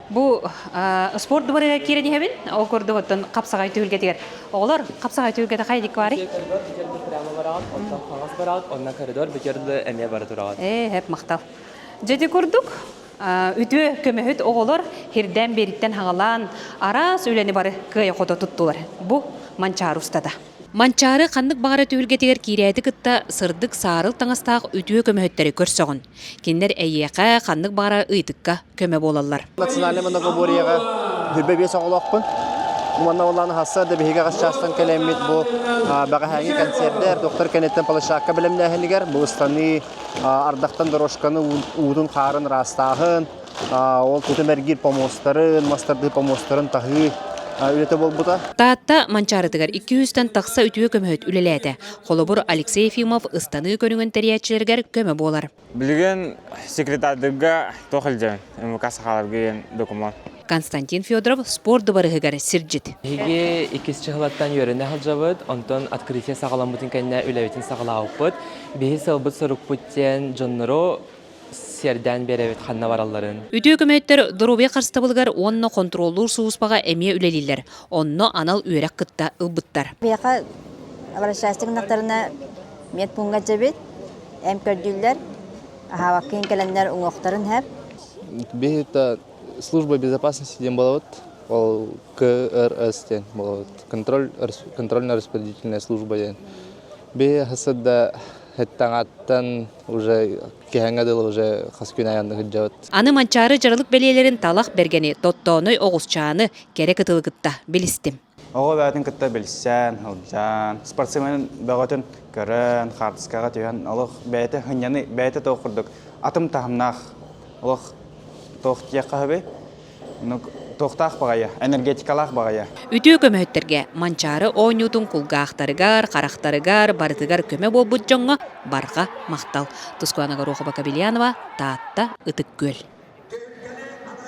Бу спорт дубары кирени хебин, о көрдү оттон капсагай түйүлгө тигер. Олар капсагай түйүлгө кайдык бары? Онна коридор бекерді әме бары тураган. Хеп мактал. Жеди көрдүк. Үтү көмөһүт оголор хирден бериттен хаңалан арас үлени бары кыя кото туттулар. Бу манчар устада. Манчары қандық бағара түйілге тегер кирәді кытта сырдық сарыл таңастағы үтіе көмөһөттері көрсоғын. Кендер әйеқа қандық бағара ыйтыққа көмө болалар. Национальный моногаборияға хүрбе бес оғылақпын. Уманна оланы хасса да бейге қасчастан кәлемет бұл бағахәңі концерттер, доктор Кенеттен Палашаққа білімнәхінігер, бұл ұстаны ардақтан дорожқаны уудын қарын растағын, ол күтімергер помостарын, мастарды помостарын тағы үлеті бол бұта. Таатта манчарытыгар 200-тен тақса үтіе көмөһөт үлеләді. Қолыбыр Алексей Ефимов ұстаны көріңін тәриятчілергер көмө болар. Білген секретардыға тоқылжан, МКС қаларғын документ. Константин Федоров спорт дубарыгар сиржит. Хиге икис чыгылаттан йөренә халҗабыт, онтон открытие сагалам бутын кенә үләбетин сагалаупыт. Беһи сылбыт сырык путтен жонноро сердән беребет ханна баралларын. Үтіе көмөһөттер дорубе қарстабылгар онно контроллур сууспаға әме үлелилер. Онно анал үйрек кытта ылбыттар. Бияқа обращайстығынақтарына медпунға жабет, әм көрдүллер, ахавақын кәләндер ұңоқтарын әп. Бейті служба безопасности ден болавыт, ол КРС ден болавыт, контрольно-распределительная служба ден. Бей хасыда хеттаңаттан уже кехәңгәдыл уже хаскүн аянды хыджавыт. Аны манчары жарылык белелерин талақ бергені тоттооной оғызчаны керек ытылгытта білістім. Оғы бәтін күтті білсен, ұлжан, спортсмен бәғатын көрін, қартысқаға түйен, олық бәйті хыняны бәйті тоқырдық. Атым тағымнақ, олық тоқтияққа хөбе, тоқтақ бағайы, энергетикалақ бағайы. Үтіе көмөһөттерге манчары ойнутун кулгақтарыгар, қарақтарыгар, барытыгар көмө болбут жоңға барға мақтал. Тускуанага Рухаба Кабельянова, Таатта, Ытык көл.